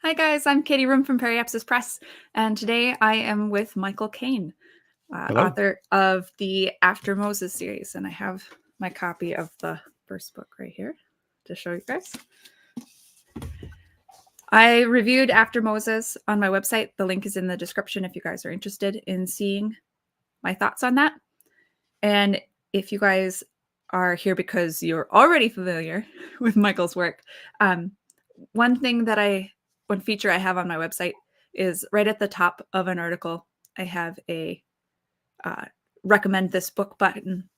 Hi guys, I'm Katie Room from Periapsis Press, and today I am with Michael Kane, Hello. author of the After Moses series, and I have my copy of the first book right here to show you guys. I reviewed After Moses on my website. The link is in the description if you guys are interested in seeing my thoughts on that. And if you guys are here because you're already familiar with Michael's work, one feature I have on my website is right at the top of an article, I have a recommend this book button.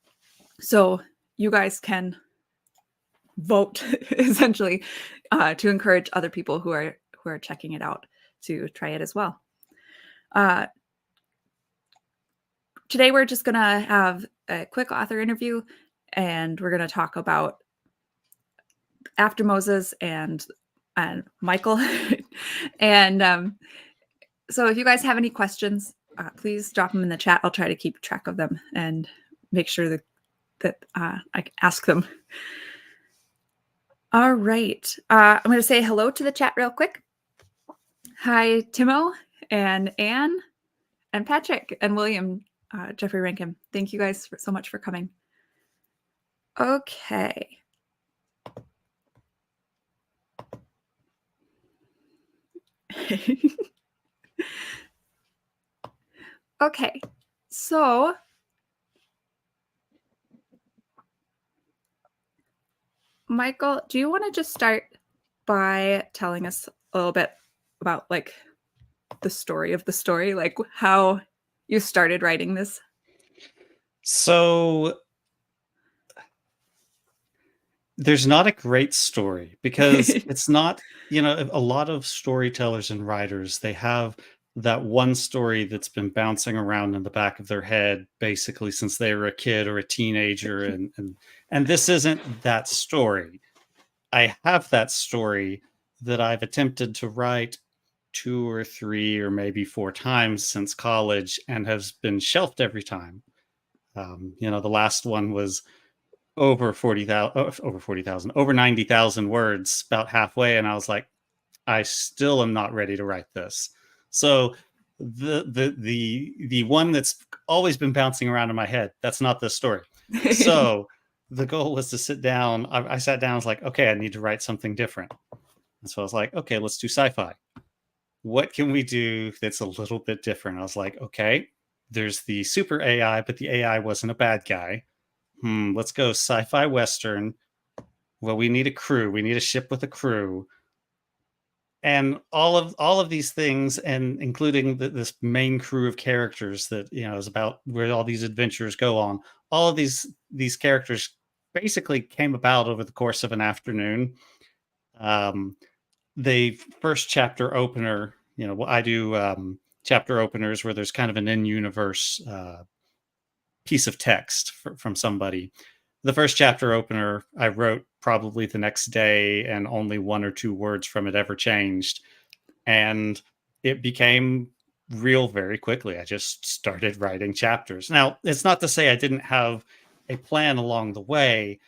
So you guys can vote essentially to encourage other people who are checking it out to try it as well. Today we're just gonna have a quick author interview, and we're gonna talk about After Moses and Michael. And so if you guys have any questions, please drop them in the chat. I'll try to keep track of them and make sure that I ask them. All right. I'm going to say hello to the chat real quick. Hi, Timo and Anne and Patrick and William, Jeffrey Rankin. Thank you guys so much for coming. Okay. Okay. So Michael, do you want to just start by telling us a little bit about like the story of the story, like how you started writing this? So there's not a great story because it's not, a lot of storytellers and writers, they have that one story that's been bouncing around in the back of their head basically since they were a kid or a teenager and this isn't that story. I have that story that I've attempted to write 2 or 3 or maybe 4 times since college and has been shelved every time. The last one was over 40,000, over 90,000 words, about halfway, and I was like, I still am not ready to write this. So the one that's always been bouncing around in my head, that's not this story. So the goal was to sit down. I sat down. I was like, okay, I need to write something different. And so I was like, okay, let's do sci-fi. What can we do that's a little bit different? I was like, okay, there's the super AI, but the AI wasn't a bad guy. Let's go sci-fi Western. Well, we need a crew. We need a ship with a crew. And all of these things, and including this main crew of characters that is about where all these adventures go on. All of these characters basically came about over the course of an afternoon. The first chapter opener, I do chapter openers where there's kind of an in-universe piece of text from somebody. The first chapter opener I wrote probably the next day, and only 1 or 2 words from it ever changed. And it became real very quickly. I just started writing chapters. Now, it's not to say I didn't have a plan along the way,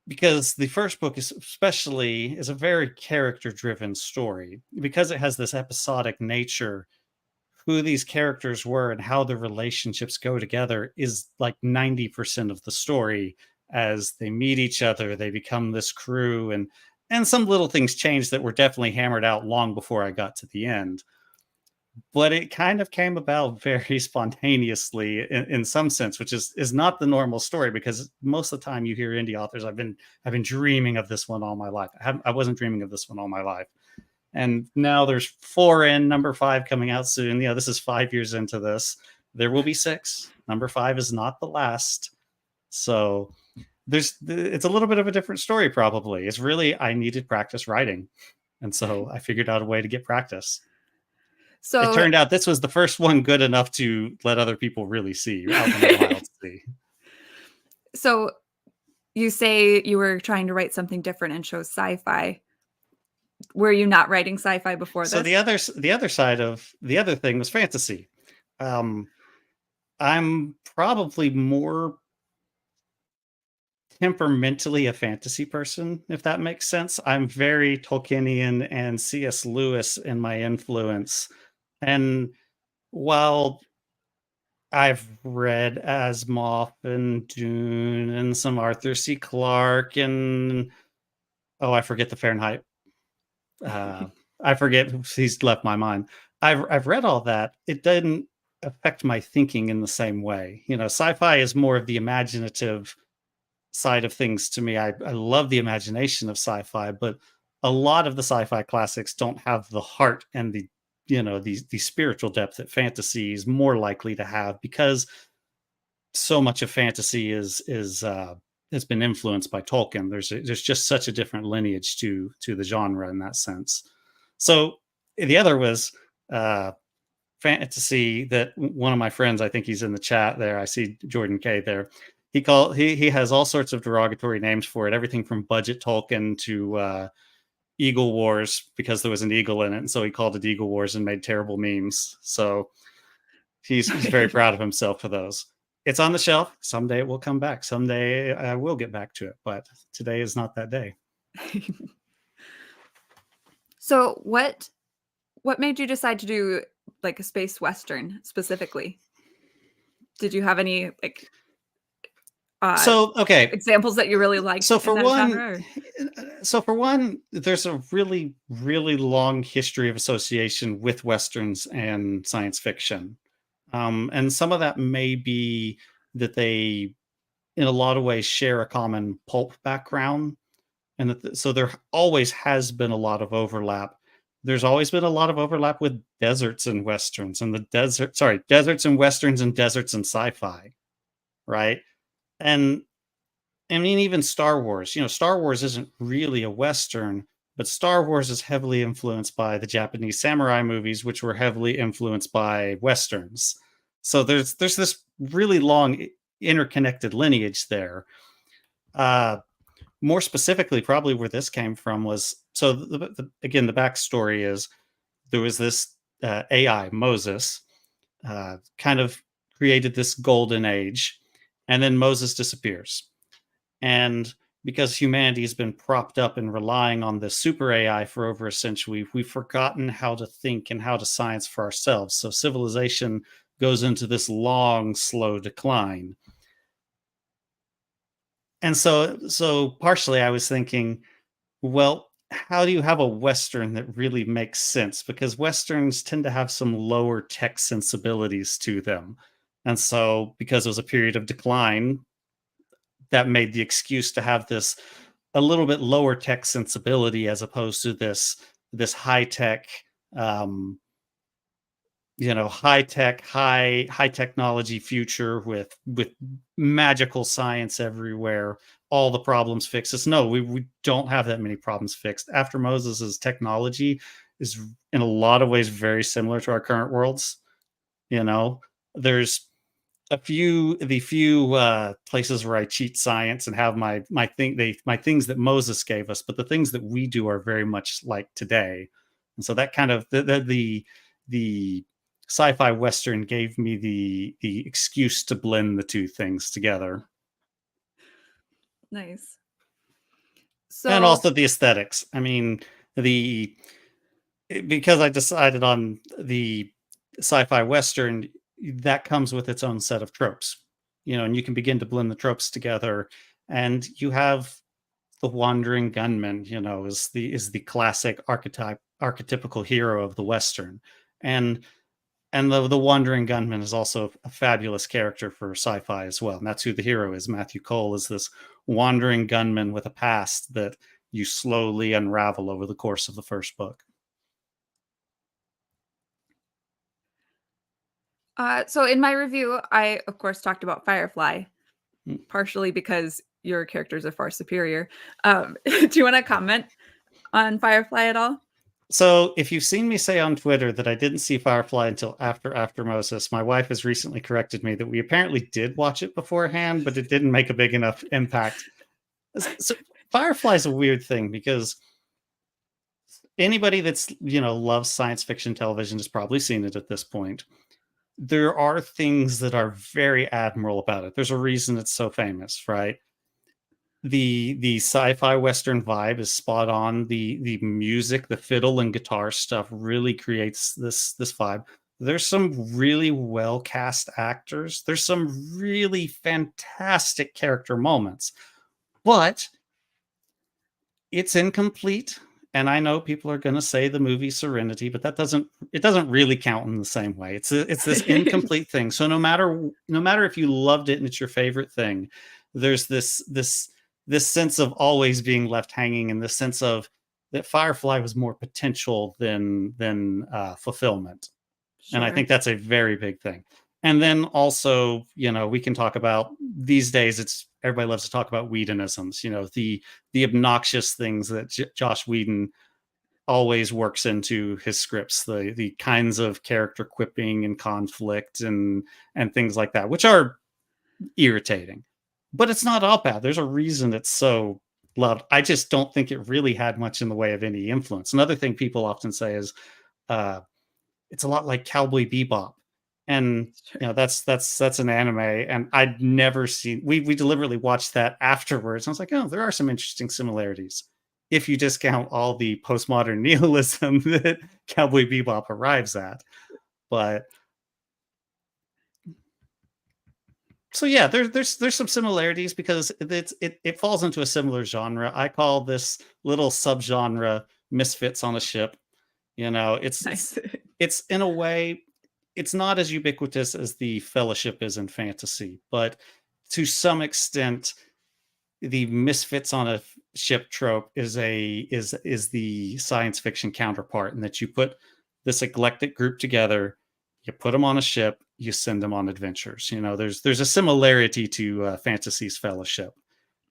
because the first book is a very character-driven story. Because it has this episodic nature, who these characters were and how the relationships go together is like 90% of the story. As they meet each other, they become this crew, and some little things change that were definitely hammered out long before I got to the end. But it kind of came about very spontaneously in some sense, which is not the normal story, because most of the time you hear indie authors, I've been dreaming of this one all my life. I wasn't dreaming of this one all my life. And now there's 4 in, number 5 coming out soon. This is 5 years into this. There will be 6. Number 5 is not the last. So it's a little bit of a different story, probably. It's really, I needed practice writing. And so I figured out a way to get practice. So it turned out this was the first one good enough to let other people really see, out in the wild see. So you say you were trying to write something different and chose sci-fi. Were you not writing sci-fi before this? So the other side of the other thing was fantasy. I'm probably more temperamentally a fantasy person, if that makes sense. I'm very Tolkienian and C.S. Lewis in my influence. And while I've read Asimov and Dune and some Arthur C. Clarke and I forget the Fahrenheit. I forget, he's left my mind. I've read all that. It didn't affect my thinking in the same way. Sci-fi is more of the imaginative side of things to me. I love the imagination of sci-fi, but a lot of the sci-fi classics don't have the heart and the spiritual depth that fantasy is more likely to have, because so much of fantasy has been influenced by Tolkien. There's just such a different lineage to the genre in that sense. So the other was fantasy that one of my friends, I think he's in the chat there. I see Jordan K there. He has all sorts of derogatory names for it, everything from budget Tolkien to Eagle Wars, because there was an eagle in it, and so he called it Eagle Wars and made terrible memes. So he's very proud of himself for those. It's on the shelf. Someday it will come back. Someday I will get back to it, but today is not that day. So what made you decide to do like a space Western specifically? Did you have any examples that you really liked? So for one, there's a really, really long history of association with Westerns and science fiction. And some of that may be that they, in a lot of ways, share a common pulp background. And so there always has been a lot of overlap. There's always been a lot of overlap with deserts and Westerns, and deserts and Westerns and deserts and sci-fi, right? And I mean, even Star Wars, Star Wars isn't really a Western, but Star Wars is heavily influenced by the Japanese samurai movies, which were heavily influenced by Westerns. So there's this really long interconnected lineage there. More specifically, probably where this came from was, so again, the backstory is there was this AI, Moses, kind of created this golden age, and then Moses disappears. And because humanity has been propped up and relying on this super AI for over a century, we've forgotten how to think and how to science for ourselves. So civilization goes into this long, slow decline. And so partially I was thinking, well, how do you have a Western that really makes sense? Because Westerns tend to have some lower tech sensibilities to them. And so because it was a period of decline, that made the excuse to have this a little bit lower tech sensibility as opposed to this high tech, high technology future with magical science everywhere, all the problems fixed. No, we don't have that many problems fixed. After Moses's technology is in a lot of ways very similar to our current worlds. There's the few places where I cheat science and have my things that Moses gave us, but the things that we do are very much like today. And so that kind of the sci-fi Western gave me the excuse to blend the two things together. Nice. And also the aesthetics. I mean, because I decided on the sci-fi Western, that comes with its own set of tropes, and you can begin to blend the tropes together, and you have the wandering gunman, is the classic archetypical hero of the Western, and the wandering gunman is also a fabulous character for sci-fi as well, and that's who the hero is. Matthew Cole is this wandering gunman with a past that you slowly unravel over the course of the first book. So in my review, I, of course, talked about Firefly, partially because your characters are far superior. Do you want to comment on Firefly at all? So if you've seen me say on Twitter that I didn't see Firefly until after Moses, my wife has recently corrected me that we apparently did watch it beforehand, but it didn't make a big enough impact. So Firefly is a weird thing because anybody that's, loves science fiction television has probably seen it at this point. There are things that are very admirable about it. There's a reason it's so famous, right? the sci-fi Western vibe is spot on. The music, the fiddle and guitar stuff really creates this vibe. There's some really well cast actors. There's some really fantastic character moments, but it's incomplete. And I know people are going to say the movie Serenity, but it doesn't really count in the same way. It's this incomplete thing. So no matter if you loved it and it's your favorite thing, there's this sense of always being left hanging, and this sense of that Firefly was more potential than fulfillment. Sure. And I think that's a very big thing. And then also, we can talk about these days, everybody loves to talk about Whedonisms, the obnoxious things that Josh Whedon always works into his scripts, the kinds of character quipping and conflict and things like that, which are irritating. But it's not all bad. There's a reason it's so loved. I just don't think it really had much in the way of any influence. Another thing people often say is it's a lot like Cowboy Bebop. And that's an anime, and I'd never seen. We deliberately watched that afterwards. And I was like, oh, there are some interesting similarities if you discount all the postmodern nihilism that Cowboy Bebop arrives at. But so yeah, there's some similarities because it falls into a similar genre. I call this little subgenre Misfits on a Ship. It's Nice. it's in a way. It's not as ubiquitous as the Fellowship is in fantasy, but to some extent, the Misfits on a Ship trope is the science fiction counterpart, in that you put this eclectic group together, you put them on a ship, you send them on adventures. There's a similarity to fantasy's Fellowship,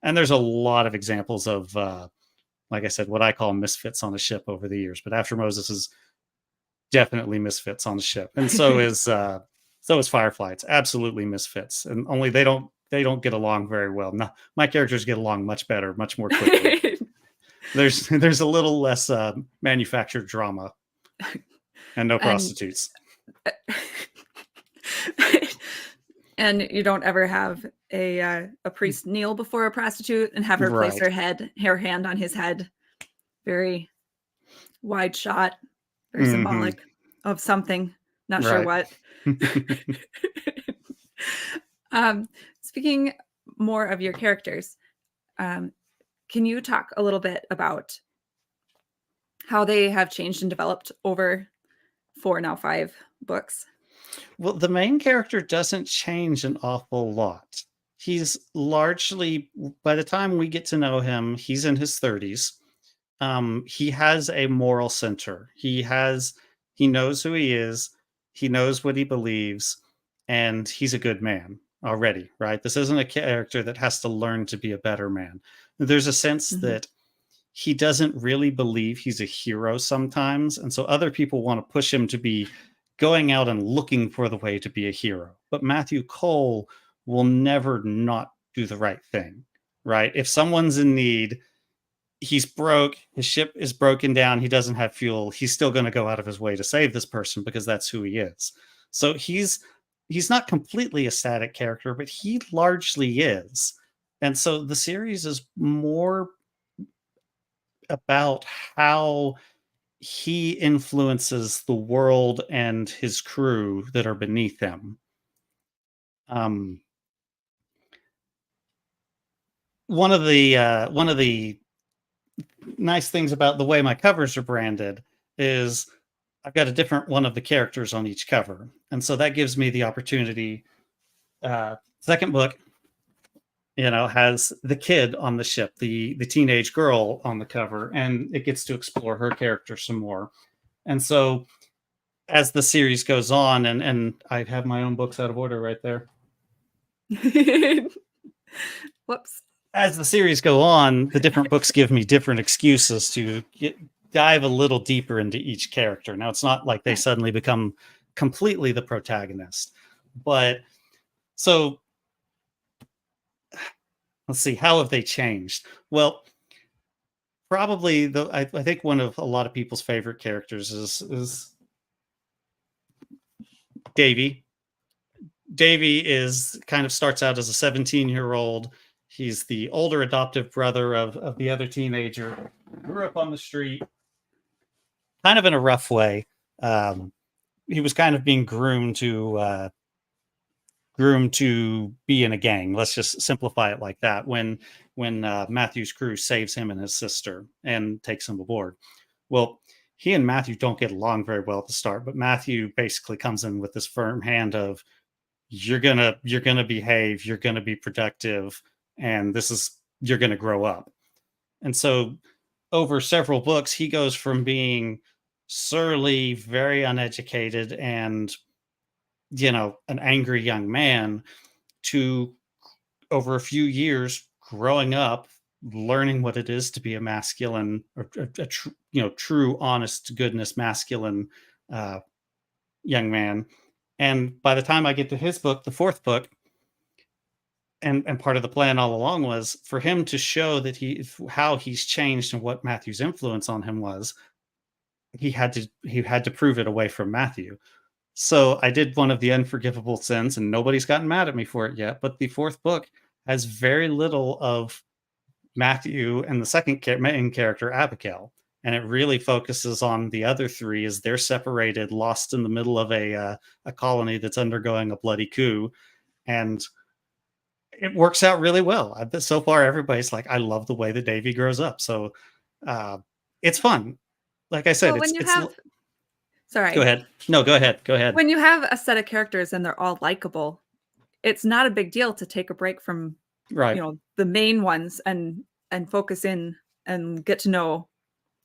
and there's a lot of examples of, like I said, what I call Misfits on a Ship over the years. But After Moses is definitely Misfits on the ship, and so is Firefly. It's absolutely Misfits, and only they don't get along very well. No, my characters get along much better, much more quickly. there's a little less manufactured drama and no prostitutes. And you don't ever have a priest kneel before a prostitute and have her place her hand on his head. Very wide shot. Very symbolic of something. Not sure what. Speaking more of your characters, can you talk a little bit about how they have changed and developed over 4, now 5 books? Well, the main character doesn't change an awful lot. He's largely, by the time we get to know him, he's in his 30s. He has a moral center. He knows who he is. He knows what he believes, and he's a good man already, right? This isn't a character that has to learn to be a better man. There's a sense that he doesn't really believe he's a hero sometimes, and so other people want to push him to be going out and looking for the way to be a hero. But Matthew Cole will never not do the right thing, right? If someone's in need, he's broke, his ship is broken down, he doesn't have fuel, he's still going to go out of his way to save this person because that's who he is. So he's not completely a static character, but he largely is. And so the series is more about how he influences the world and his crew that are beneath him. One of the nice things about the way my covers are branded is I've got a different one of the characters on each cover. And so that gives me the opportunity. Second book, has the kid on the ship, the teenage girl on the cover, and it gets to explore her character some more. And so as the series goes on, and I have my own books out of order right there. Whoops. As the series go on, the different books give me different excuses to dive a little deeper into each character. Now, it's not like they suddenly become completely the protagonist, but so let's see, how have they changed? Well, probably I think one of a lot of people's favorite characters is Davey. Davey is kind of starts out as a 17-year-old. He's the older adoptive brother of the other teenager. Grew up on the street, kind of in a rough way. He was kind of being groomed to be in a gang. Let's just simplify it like that. When Matthew's crew saves him and his sister and takes him aboard. Well, he and Matthew don't get along very well at the start, but Matthew basically comes in with this firm hand of you're gonna behave, you're gonna be productive, and you're gonna grow up. And so over several books, he goes from being surly, very uneducated, and an angry young man to, over a few years, growing up, learning what it is to be a masculine, or true, honest to goodness masculine young man. And by the time I get to his book, the fourth book, and part of the plan all along was for him to show that how he's changed and what Matthew's influence on him was. He had to prove it away from Matthew. So I did one of the unforgivable sins, and nobody's gotten mad at me for it yet. But the fourth book has very little of Matthew and the second main character, Abigail. And it really focuses on the other three as they're separated, lost in the middle of a colony that's undergoing a bloody coup. And it works out really well. So far, everybody's like, I love the way that Davey grows up. So it's fun. Like I said, well, sorry. Go ahead. No, go ahead. Go ahead. When you have a set of characters and they're all likable, it's not a big deal to take a break from the main ones and focus in and get to know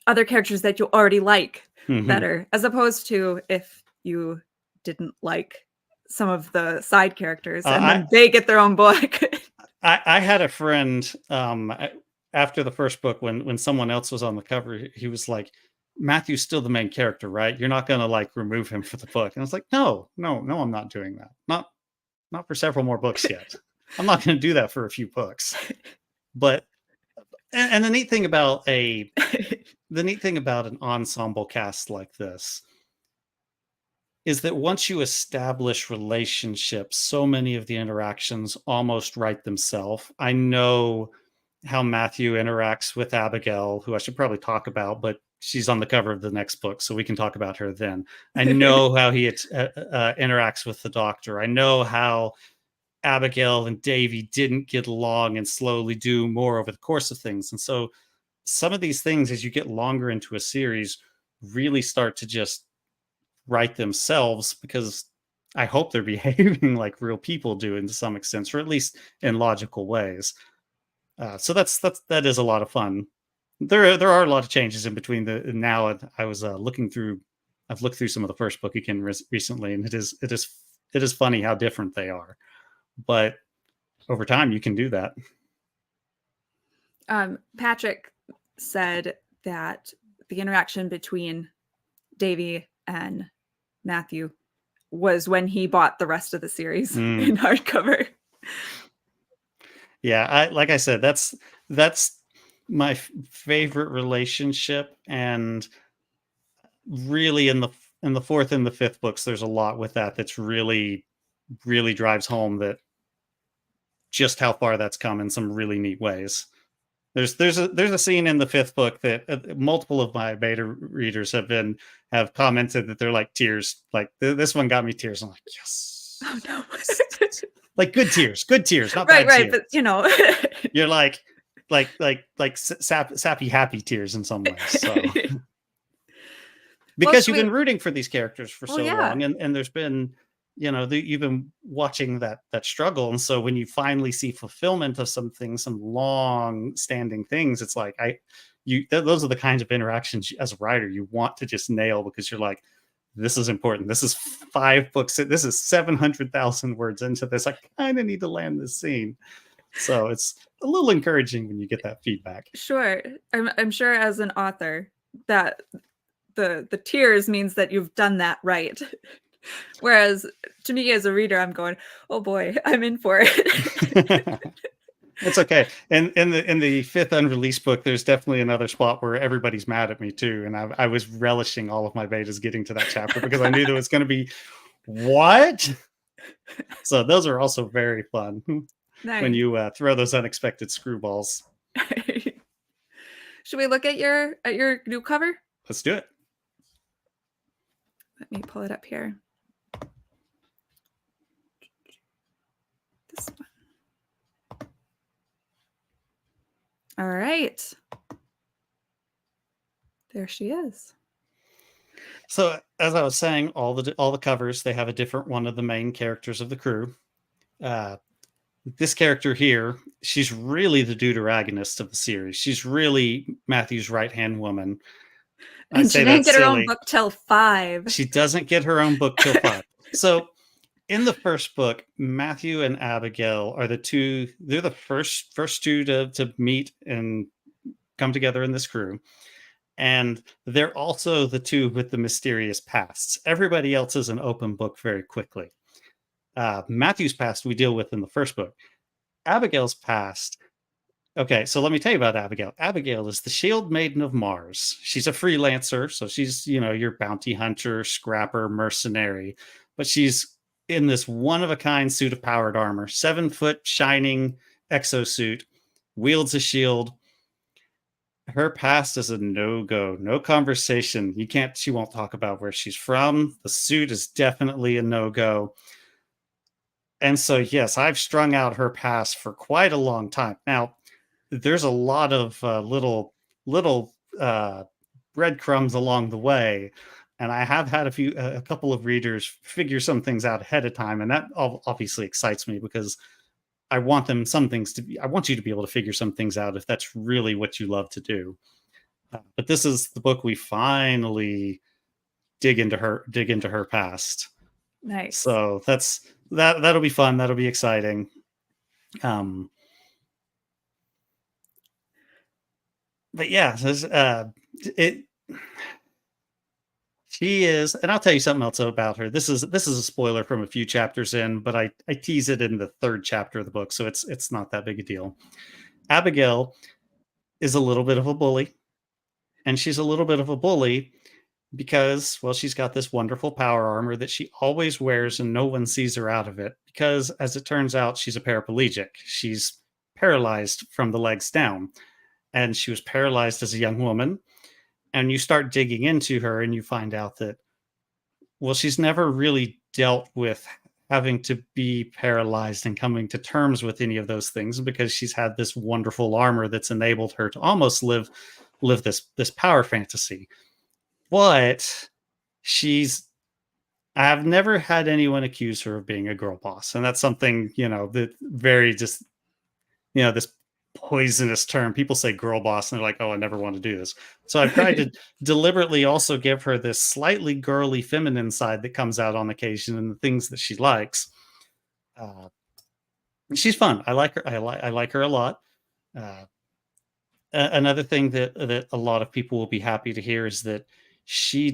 other characters that you already like better, as opposed to if you didn't like some of the side characters and then they get their own book. I had a friend after the first book when someone else was on the cover, he was like, Matthew's still the main character, right? You're not going to like remove him for the book. And I was like, no, I'm not doing that. Not for several more books yet. I'm not going to do that for a few books. But and the neat thing about an ensemble cast like this is that once you establish relationships, so many of the interactions almost write themselves. I know how Matthew interacts with Abigail, who I should probably talk about, but she's on the cover of the next book, so we can talk about her then. I know how he interacts with the doctor. I know how Abigail and Davey didn't get along and slowly do more over the course of things. And so some of these things, as you get longer into a series, really start to just write themselves, because I hope they're behaving like real people do to some extent, or at least in logical ways. So that is a lot of fun. There are a lot of changes in between now. And I was I've looked through some of the first book again recently, and it is funny how different they are. But over time, you can do that. Patrick said that the interaction between Davey and Matthew was when he bought the rest of the series in hardcover. Yeah, like I said, that's my favorite relationship, and really in the fourth and the fifth books, there's a lot with that's really drives home that just how far that's come in some really neat ways. There's a scene in the fifth book that multiple of my beta readers have commented that they're like tears. Like this one got me tears. I'm like, yes. Oh no. Like good tears, not right, bad tears. But you're like sappy happy tears in some ways. So because you've been rooting for these characters for so long, and there's been you've been watching that struggle, and so when you finally see fulfillment of some long standing things, it's like those are the kinds of interactions as a writer you want to just nail, because you're like, this is important. This is 5 books. This is 700,000 words into this. I kind of need to land this scene. So it's a little encouraging when you get that feedback. Sure. I'm sure as an author that the tears means that you've done that right. Whereas to me as a reader, I'm going, oh boy, I'm in for it. It's okay. And in the 5th unreleased book, there's definitely another spot where everybody's mad at me too. And I was relishing all of my betas getting to that chapter because I knew there was going to be what? So those are also very fun. when Nice. you throw those unexpected screwballs. Should we look at your new cover? Let's do it. Let me pull it up here. This one. All right. There she is. So, as I was saying, all the covers, they have a different one of the main characters of the crew. This character here, she's really the deuteragonist of the series. She's really Matthew's right-hand woman. And she didn't get her own book till 5. She doesn't get her own book till 5. So in the first book, Matthew and Abigail are they're the first two to meet and come together in this crew. And they're also the two with the mysterious pasts. Everybody else is an open book very quickly. Matthew's past we deal with in the first book. Abigail's past. Okay, so let me tell you about Abigail. Abigail is the Shield Maiden of Mars. She's a freelancer, so she's, your bounty hunter, scrapper, mercenary. But she's in this one-of-a-kind suit of powered armor, 7-foot shining exosuit, wields a shield. Her past is a no-go, no conversation. She won't talk about where she's from. The suit is definitely a no-go. And so, yes, I've strung out her past for quite a long time. Now, there's a lot of little breadcrumbs along the way. And I have had a couple of readers figure some things out ahead of time. And that obviously excites me because I want you to be able to figure some things out if that's really what you love to do. But this is the book we finally dig into her past. Nice. So that'll be fun. That'll be exciting. But yeah, she is, and I'll tell you something else about her. This is a spoiler from a few chapters in, but I tease it in the 3rd chapter of the book, so it's not that big a deal. Abigail is a little bit of a bully, and she's a little bit of a bully because, well, she's got this wonderful power armor that she always wears and no one sees her out of it because, as it turns out, she's a paraplegic. She's paralyzed from the legs down, and she was paralyzed as a young woman. And you start digging into her and you find out that, well, she's never really dealt with having to be paralyzed and coming to terms with any of those things because she's had this wonderful armor that's enabled her to almost live this power fantasy. But I've never had anyone accuse her of being a girl boss. And that's something, that very just, this poisonous term. People say girl boss and they're like, oh, I never want to do this. So I've tried to deliberately also give her this slightly girly feminine side that comes out on occasion and the things that she likes. She's fun. I like her. I like her a lot. Another thing that a lot of people will be happy to hear is that she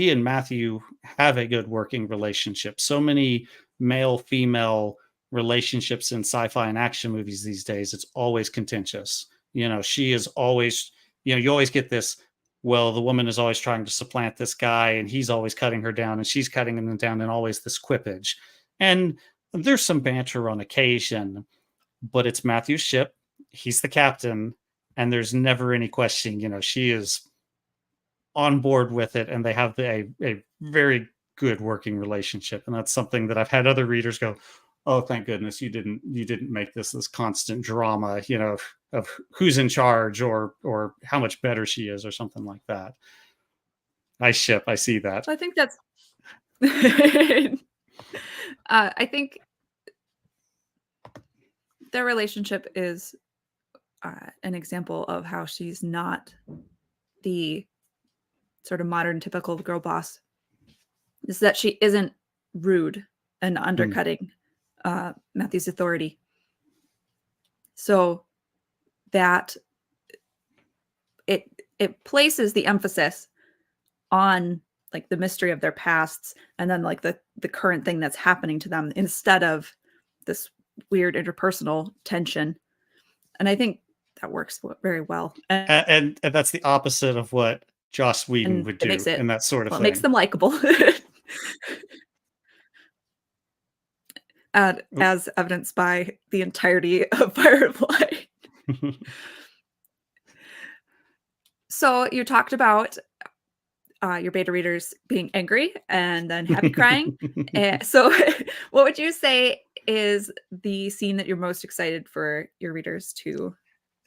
and Matthew have a good working relationship. So many male-female relationships in sci-fi and action movies these days, it's always contentious. She is always, you always get this, well, the woman is always trying to supplant this guy and he's always cutting her down and she's cutting him down, and always this quippage. And there's some banter on occasion, but it's Matthew's ship. He's the captain and there's never any question. She is on board with it and they have a very good working relationship. And that's something that I've had other readers go, oh, thank goodness you didn't make this constant drama, of who's in charge or how much better she is or something like that. I see that. I think that's I think their relationship is an example of how she's not the sort of modern typical girl boss. Is that she isn't rude and undercutting Matthew's authority. So that it places the emphasis on like the mystery of their pasts and then like the current thing that's happening to them instead of this weird interpersonal tension. And I think that works very well. And that's the opposite of what Joss Whedon would do in that sort of thing. It makes them likable. as evidenced by the entirety of Firefly. So you talked about your beta readers being angry and then happy crying. So what would you say is the scene that you're most excited for your readers to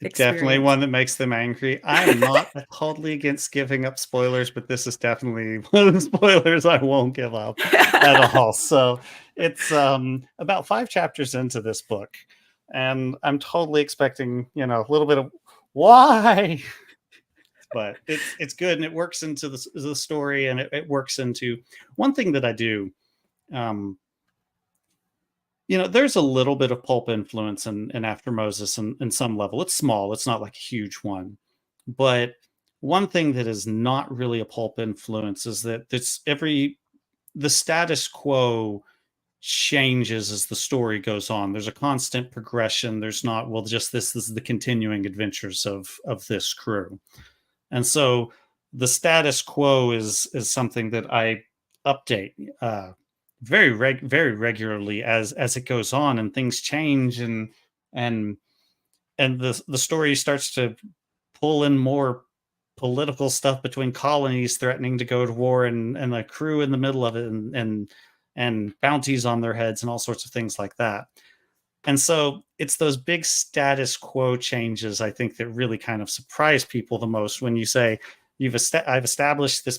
Definitely experience? one that makes them angry. I am not totally against giving up spoilers, but this is definitely one of the spoilers I won't give up at all. So it's about 5 chapters into this book, and I'm totally expecting, a little bit of why, but it's good, and it works into the story, and it works into one thing that I do. Um, there's a little bit of pulp influence in After Moses in some level. It's small, it's not like a huge one. But one thing that is not really a pulp influence is that the status quo changes as the story goes on. There's a constant progression. There's not, well, just this is the continuing adventures of this crew. And so the status quo is something that I update very regularly as it goes on, and things change, and the story starts to pull in more political stuff between colonies threatening to go to war, and the crew in the middle of it, and bounties on their heads and all sorts of things like that. And so it's those big status quo changes, I think, that really kind of surprise people the most when you say I've established a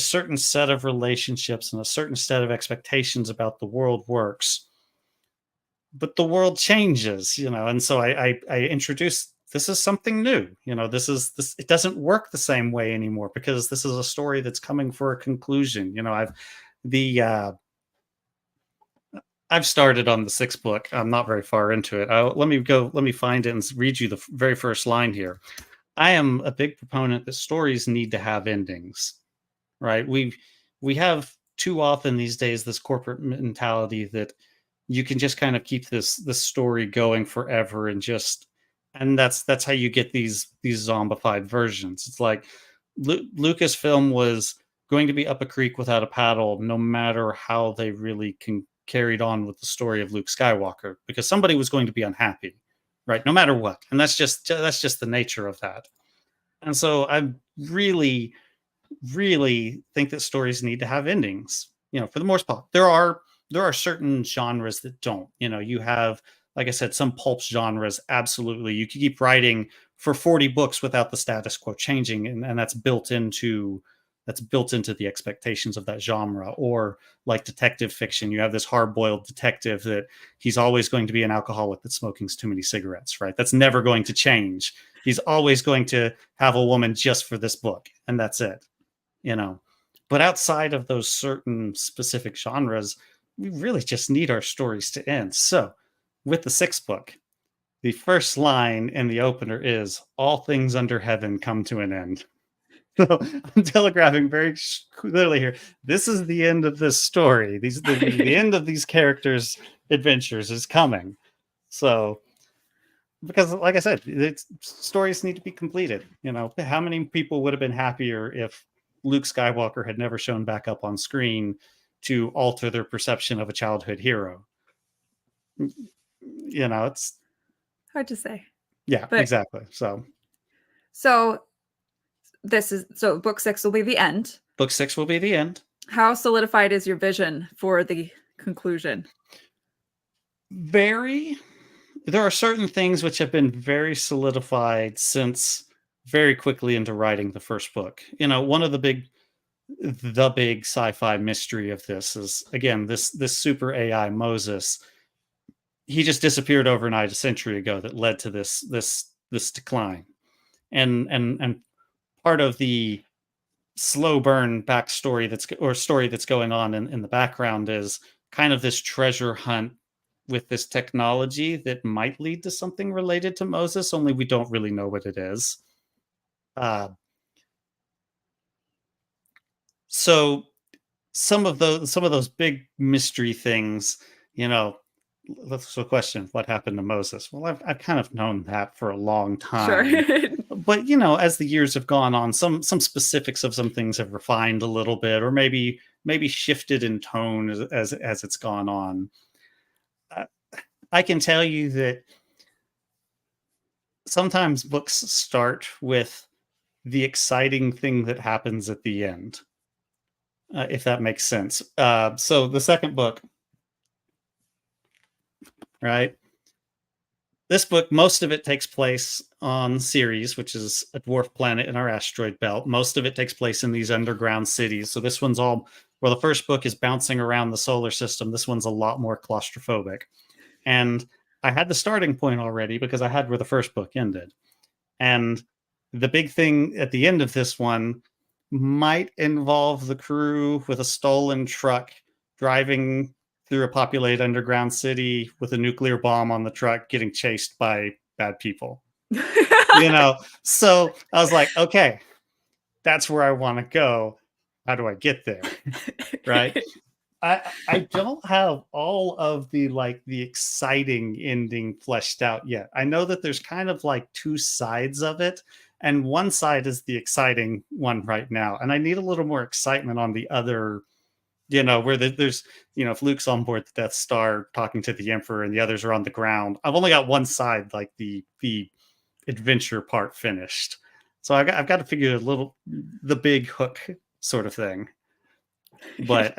certain set of relationships and a certain set of expectations about the world works, but the world changes, and so I introduce, this is something new, this it doesn't work the same way anymore, because this is a story that's coming for a conclusion. I've started on the 6th book. I'm not very far into it. Let me find it and read you the very first line here. I am a big proponent that stories need to have endings, right? We have too often these days this corporate mentality that you can just kind of keep this story going forever, and that's how you get these zombified versions. It's like Lucasfilm was going to be up a creek without a paddle, no matter how they really carried on with the story of Luke Skywalker, because somebody was going to be unhappy, right? No matter what, and that's just the nature of that. And so I really think that stories need to have endings. For the most part, there are certain genres that don't. You have, like I said, some pulp genres, absolutely. You could keep writing for 40 books without the status quo changing, and that's built into the expectations of that genre. Or like detective fiction, you have this hard-boiled detective that he's always going to be an alcoholic that's smoking too many cigarettes, right? That's never going to change. He's always going to have a woman just for this book, and that's it. But outside of those certain specific genres, we really just need our stories to end. So with the 6th book, the first line in the opener is, all things under heaven come to an end. So I'm telegraphing very clearly here, this is the end of this story. The end of these characters' adventures is coming. So, because like I said, stories need to be completed. How many people would have been happier if Luke Skywalker had never shown back up on screen to alter their perception of a childhood hero? It's hard to say. Yeah, but exactly. So book 6 will be the end. Book 6 will be the end. How solidified is your vision for the conclusion? There are certain things which have been very solidified since very quickly into writing the first book. One of the big sci-fi mystery of this is, again, this super AI Moses. He just disappeared overnight a century ago. That led to this decline, and part of the slow burn backstory story that's going on in the background is kind of this treasure hunt with this technology that might lead to something related to Moses, only we don't really know what it is. So some of those big mystery things, that's the question, what happened to Moses? Well, I've kind of known that for a long time. Sure. But as the years have gone on, some specifics of some things have refined a little bit, or maybe maybe shifted in tone as it's gone on. I can tell you that sometimes books start with the exciting thing that happens at the end, if that makes sense. So the second book, right? This book, most of it takes place on Ceres, which is a dwarf planet in our asteroid belt. Most of it takes place in these underground cities. So this one's all, well, the first book is bouncing around the solar system. This one's a lot more claustrophobic. And I had the starting point already because I had where the first book ended. And the big thing at the end of this one might involve the crew with a stolen truck driving through a populated underground city with a nuclear bomb on the truck, getting chased by bad people. So I was like, okay, that's where I want to go. How do I get there? Right. I don't have all of the exciting ending fleshed out yet. I know that there's kind of like two sides of it, and one side is the exciting one right now, and I need a little more excitement on the other, where there's, if Luke's on board the Death Star talking to the Emperor and the others are on the ground. I've only got one side, like the adventure part finished. So I've got to figure the big hook sort of thing. But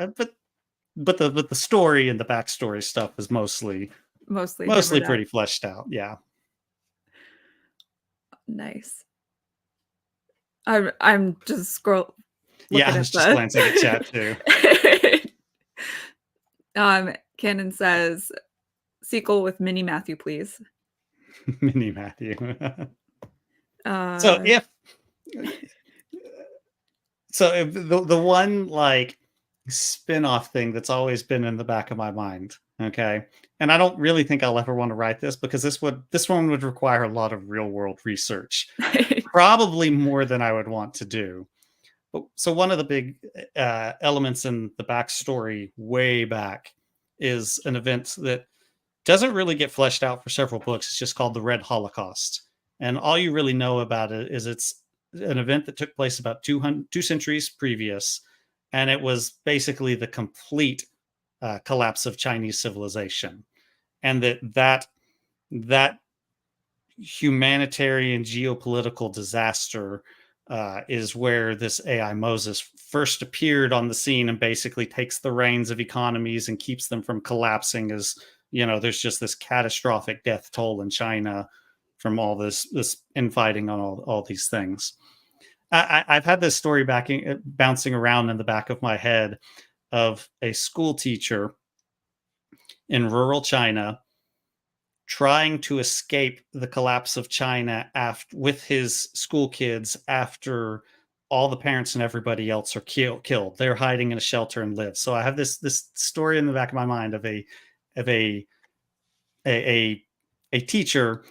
the story and the backstory stuff is mostly pretty fleshed out. Yeah. Nice. I'm just scroll. Yeah, I was just glancing at chat too. Cannon says, sequel with Mini Matthew, please. Mini Matthew. So if the one like spin-off thing that's always been in the back of my mind, okay, and I don't really think I'll ever want to write this because this one would require a lot of real world research, probably more than I would want to do. But so one of the big elements in the backstory way back is an event that doesn't really get fleshed out for several books. It's just called the Red Holocaust, and all you really know about it is it's an event that took place about 2 centuries previous, and it was basically the complete collapse of Chinese civilization, and that humanitarian geopolitical disaster is where this AI Moses first appeared on the scene and basically takes the reins of economies and keeps them from collapsing as, there's just this catastrophic death toll in China from all this infighting on all these things. I've had this story bouncing around in the back of my head of a school teacher in rural China trying to escape the collapse of China with his school kids after all the parents and everybody else are killed. They're hiding in a shelter and live. So I have this story in the back of my mind of a teacher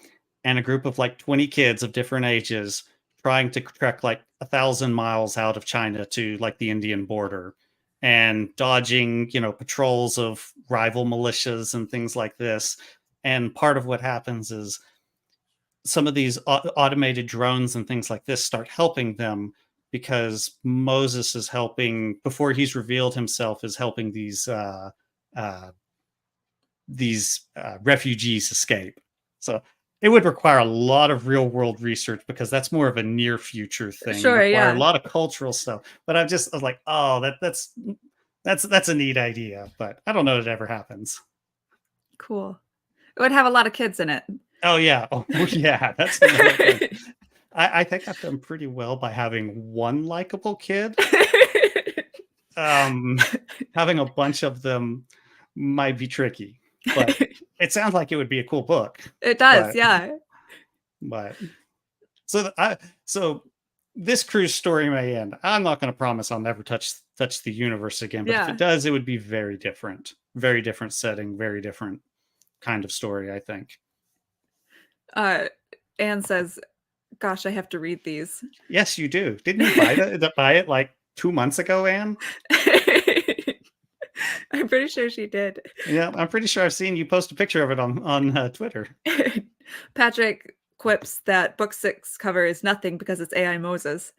and a group of like 20 kids of different ages trying to trek like 1,000 miles out of China to like the Indian border and dodging, patrols of rival militias and things like this. And part of what happens is some of these automated drones and things like this start helping them because Moses is helping, before he's revealed himself, is helping these refugees escape. So it would require a lot of real world research because that's more of a near future thing. Sure, yeah. A lot of cultural stuff. But I was like, oh, that's a neat idea. But I don't know if it ever happens. Cool. It would have a lot of kids in it. Oh yeah. Oh yeah. That's another thing. I think I've done pretty well by having one likable kid. Having a bunch of them might be tricky, but it sounds like it would be a cool book. It does, yeah. But so this cruise story may end. I'm not going to promise I'll never touch the universe again, but if it does, it would be very different setting, very different kind of story, I think. Anne says, gosh, I have to read these. Yes, you do. Didn't you buy it like 2 months ago, Anne? I'm pretty sure she did. Yeah, I'm pretty sure I've seen you post a picture of it on Twitter. Patrick quips that book 6 cover is nothing because it's AI Moses.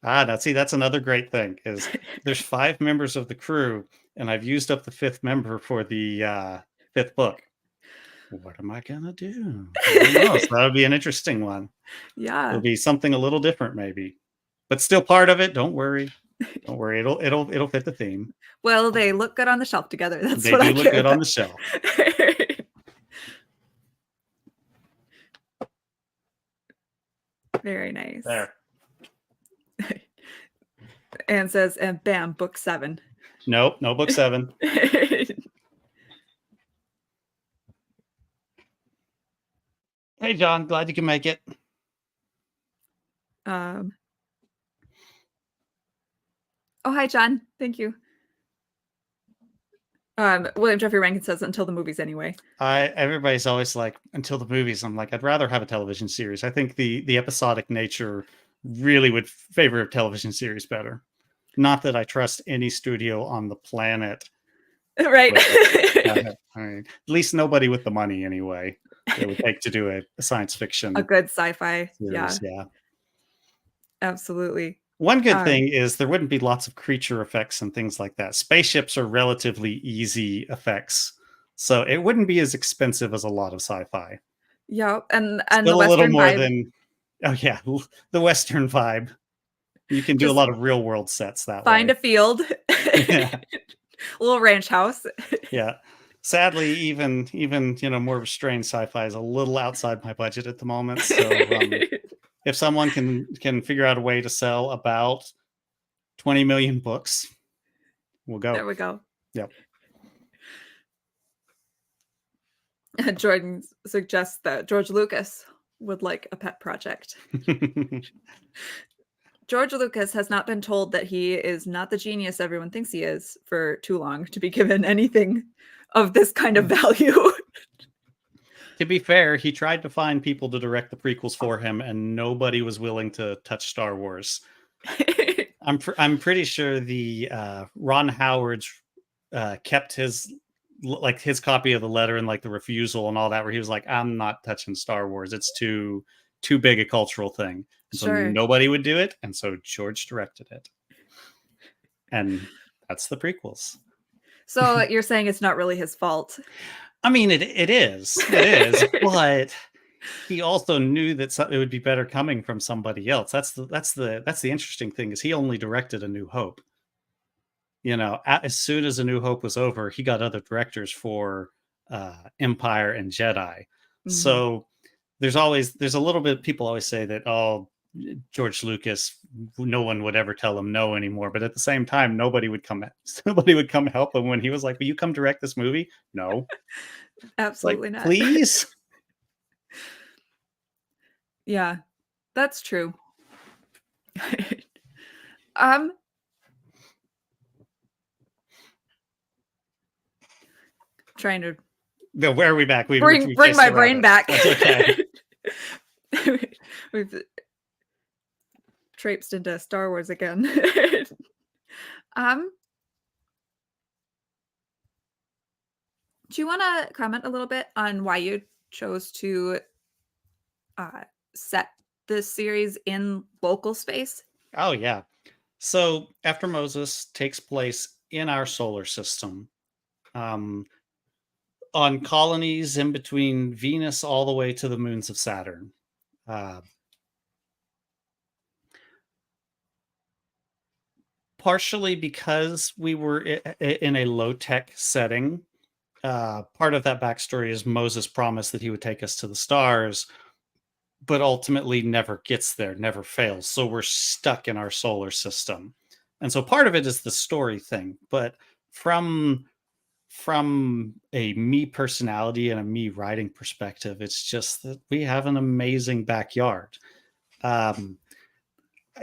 Now see, that's another great thing is there's 5 members of the crew, and I've used up the 5th member for the 5th book. What am I gonna do? I don't know. So that would be an interesting one. Yeah. It'll be something a little different, maybe, but still part of it. Don't worry. Don't worry. It'll fit the theme. Well, they look good on the shelf together. That's They what do I look care good on about. the shelf. Very nice. There. And says, and bam, book 7. Nope, no book 7. Hey, John, glad you can make it. Oh, hi, John. Thank you. William Jeffrey Rankin says, until the movies anyway. Everybody's always like, until the movies. I'm like, I'd rather have a television series. I think the episodic nature really would favor a television series better. Not that I trust any studio on the planet. Right. I mean, at least nobody with the money anyway. It would take to do a science fiction. A good sci-fi. Series, Yeah. Absolutely. One good thing is there wouldn't be lots of creature effects and things like that. Spaceships are relatively easy effects, so it wouldn't be as expensive as a lot of sci-fi. Yeah, and Still the a Western little more vibe. than the Western vibe. You can do a Just lot of real world sets that find way. a field, Yeah. a little ranch house. Yeah. Sadly, even more restrained sci-fi is a little outside my budget at the moment. So if someone can figure out a way to sell about 20 million books, we'll go. There we go. Yep. Jordan suggests that George Lucas would like a pet project. George Lucas has not been told that he is not the genius everyone thinks he is for too long to be given anything of this kind of value. To be fair, he tried to find people to direct the prequels for him, and nobody was willing to touch Star Wars. I'm pretty sure the Ron Howard's kept his copy of the letter and like the refusal and all that, where he was like, "I'm not touching Star Wars. It's too big a cultural thing." And so nobody would do it, and so George directed it, and that's the prequels. So you're saying it's not really his fault? I mean, it is, but he also knew that it would be better coming from somebody else. That's the interesting thing is he only directed A New Hope. As soon as A New Hope was over, he got other directors for Empire and Jedi. Mm-hmm. So there's a little bit. People always say that, oh, George Lucas, no one would ever tell him no anymore. But at the same time, nobody would come help him when he was like, "Will you come direct this movie?" No, absolutely not. Please. Yeah, that's true. Trying to. No, where are we back? We bring my brain back. That's okay. We've traipsed into Star Wars again. Do you want to comment a little bit on why you chose to set this series in local space? Oh, yeah. So After Moses takes place in our solar system, on colonies in between Venus all the way to the moons of Saturn. Partially because we were in a low-tech setting. Part of that backstory is Moses promised that he would take us to the stars, but ultimately never gets there, never fails. So we're stuck in our solar system. And so part of it is the story thing. But from a me personality and a me writing perspective, it's just that we have an amazing backyard.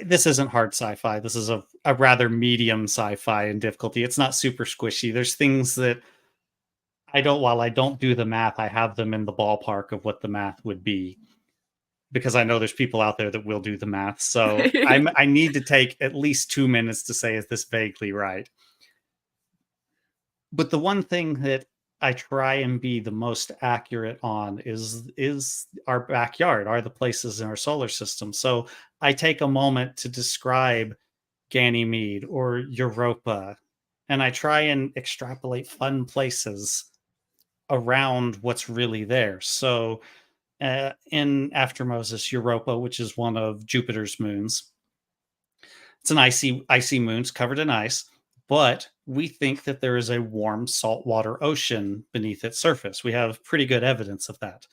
This isn't hard sci-fi. This is a rather medium sci-fi in difficulty. It's not super squishy. There's things that while I don't do the math, I have them in the ballpark of what the math would be, because I know there's people out there that will do the math. So I need to take at least 2 minutes to say, is this vaguely right? But the one thing that I try and be the most accurate on is our backyard, are the places in our solar system. So I take a moment to describe Ganymede or Europa, and I try and extrapolate fun places around what's really there. So in After Moses, Europa, which is one of Jupiter's moons, it's an icy moon. It's covered in ice, but we think that there is a warm saltwater ocean beneath its surface. We have pretty good evidence of that.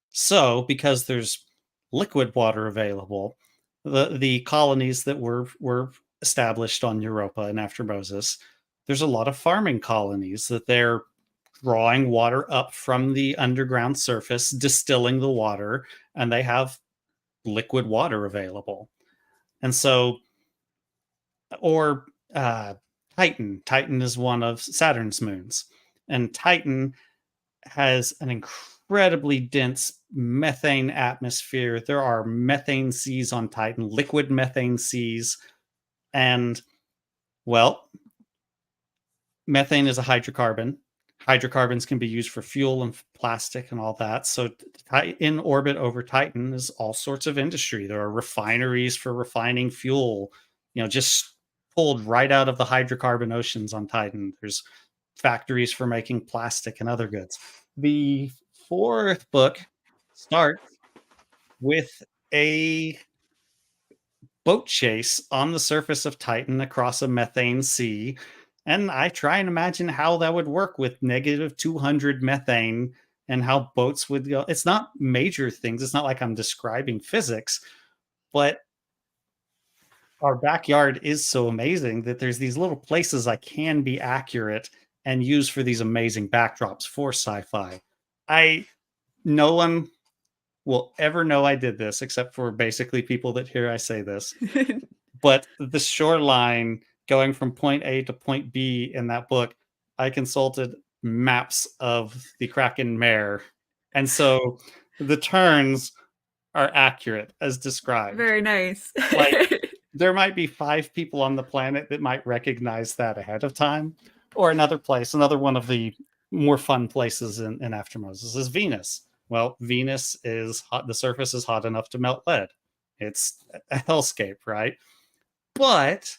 So, because there's liquid water available, the colonies that were established on Europa and After Moses, there's a lot of farming colonies that they're drawing water up from the underground surface, distilling the water, and they have liquid water available. And so, or Titan. Titan is one of Saturn's moons, and Titan has an incredibly dense methane atmosphere. There are methane seas on Titan, liquid methane seas, and well, methane is a hydrocarbon. Hydrocarbons can be used for fuel and plastic and all that. So, in orbit over Titan is all sorts of industry. There are refineries for refining fuel, just pulled right out of the hydrocarbon oceans on Titan. There's factories for making plastic and other goods. The fourth book starts with a boat chase on the surface of Titan across a methane sea. And I try and imagine how that would work with negative 200 methane and how boats would go. It's not major things. It's not like I'm describing physics, but our backyard is so amazing that there's these little places I can be accurate and use for these amazing backdrops for sci-fi. No one will ever know I did this except for basically people that hear I say this. But the shoreline going from point A to point B in that book, I consulted maps of the Kraken Mare. And so the turns are accurate as described. Very nice. Like, there might be 5 people on the planet that might recognize that ahead of time. Or another place, another one of the more fun places in After Moses is Venus. Well, Venus is hot. The surface is hot enough to melt lead. It's a hellscape, right? But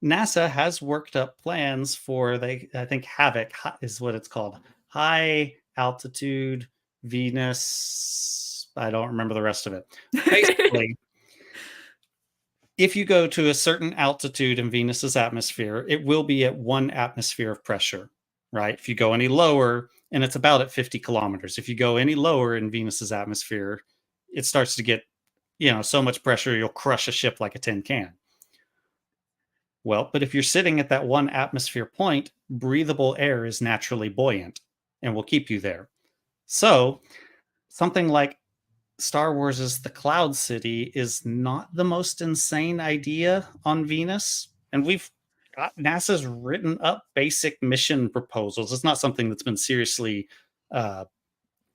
NASA has worked up plans for, I think Havoc is what it's called. High altitude Venus. I don't remember the rest of it. Basically, if you go to a certain altitude in Venus's atmosphere, it will be at 1 atmosphere of pressure, right? If you go any lower, and it's about at 50 kilometers. If you go any lower in Venus's atmosphere, it starts to get, so much pressure, you'll crush a ship like a tin can. Well, but if you're sitting at that 1 atmosphere point, breathable air is naturally buoyant and will keep you there. So something like Star Wars' The Cloud City is not the most insane idea on Venus. And NASA's written up basic mission proposals. It's not something that's been seriously,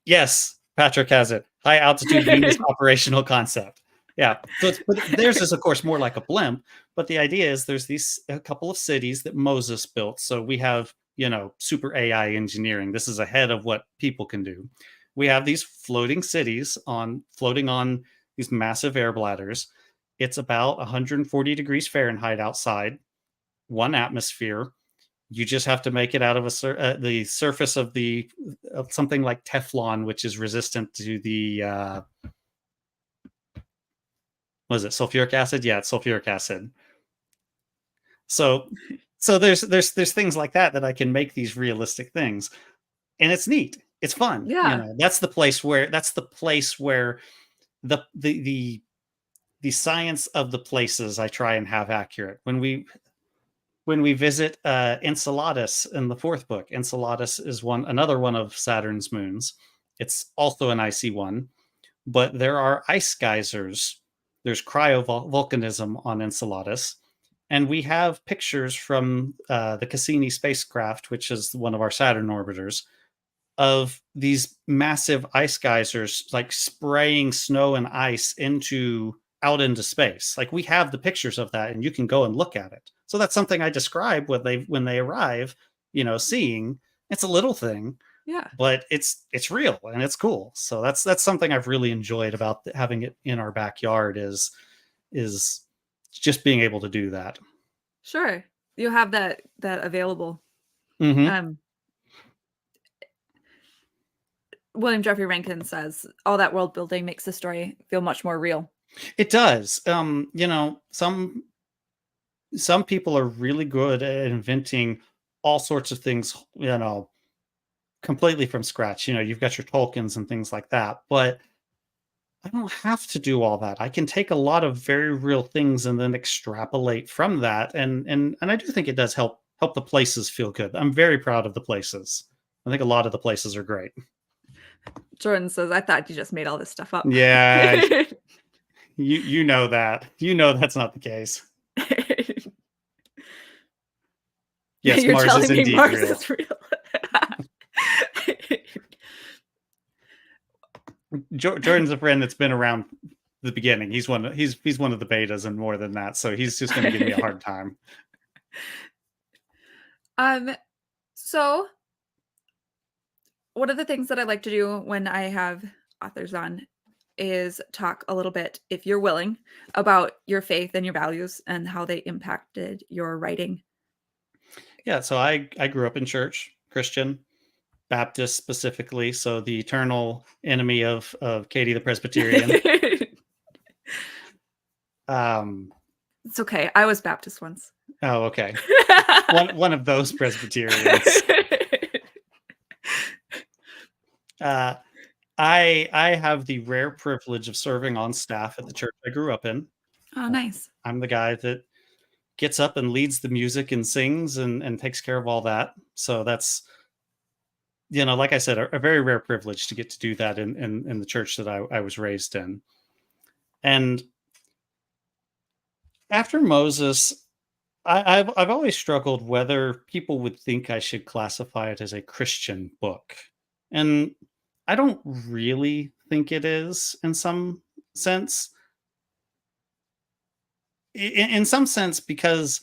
yes, Patrick has it. High altitude Venus operational concept. Yeah. So theirs is, of course, more like a blimp. But the idea is there's a couple of cities that Moses built. So we have, super AI engineering. This is ahead of what people can do. We have these floating cities floating on these massive air bladders. It's about 140 degrees Fahrenheit outside, 1 atmosphere. You just have to make it out of the surface of something like Teflon, which is resistant to the was it sulfuric acid? Yeah, it's sulfuric acid. So there's things like that I can make these realistic things, and it's neat. It's fun. Yeah. That's the place where the science of the places I try and have accurate. When we visit Enceladus in the 4th book, Enceladus is another one of Saturn's moons. It's also an icy one, but there are ice geysers. There's cryovolcanism on Enceladus. And we have pictures from the Cassini spacecraft, which is one of our Saturn orbiters, of these massive ice geysers like spraying snow and ice out into space. Like, we have the pictures of that, and you can go and look at it. So that's something I describe when they arrive, seeing, It's a little thing, Yeah. but it's real and it's cool. So that's something I've really enjoyed about having it in our backyard is just being able to do that. Sure. You have that available. Hmm. Um, William Jeffrey Rankin says all that world building makes the story feel much more real. It does. Some people are really good at inventing all sorts of things, completely from scratch. You've got your Tolkiens and things like that, but I don't have to do all that. I can take a lot of very real things and then extrapolate from that, and I do think it does help the places feel good. I'm very proud of the places. I think a lot of the places are great. Jordan says, I thought you just made all this stuff up. Yeah, you know that. You know that's not the case. Yes, You're Mars is telling me indeed Mars real. is real. Jordan's a friend that's been around the beginning. He's one of the betas and more than that. So he's just going to give me a hard time. So one of the things that I like to do when I have authors on is talk a little bit, if you're willing, about your faith and your values and how they impacted your writing. Yeah, so I grew up in church, Christian, Baptist specifically, so the eternal enemy of Katie the Presbyterian. It's okay. I was Baptist once. Oh, okay. One of those Presbyterians. I have the rare privilege of serving on staff at the church I grew up in. Oh, nice. I'm the guy that gets up and leads the music and sings and takes care of all that. So that's, like I said, a very rare privilege to get to do that in the church that I was raised in. And After Moses, I've always struggled whether people would think I should classify it as a Christian book. And I don't really think it is in some sense. In some sense, because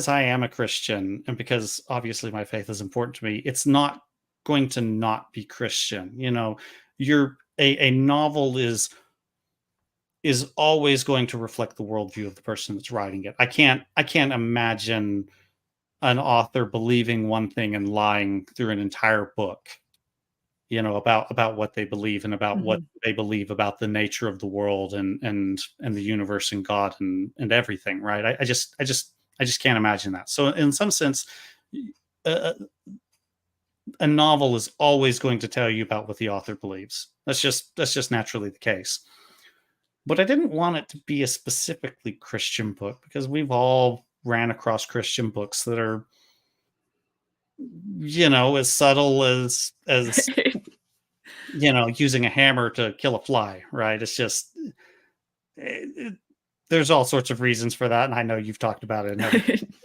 I am a Christian and because obviously my faith is important to me, it's not going to not be Christian. A novel is always going to reflect the worldview of the person that's writing it. I can't imagine an author believing one thing and lying through an entire book, about what they believe and about what they believe about the nature of the world and the universe and God and everything. Right. I just can't imagine that. So in some sense, a novel is always going to tell you about what the author believes. That's just naturally the case. But I didn't want it to be a specifically Christian book because we've all ran across Christian books that are, as subtle as using a hammer to kill a fly, right? It's just, there's all sorts of reasons for that. And I know you've talked about it.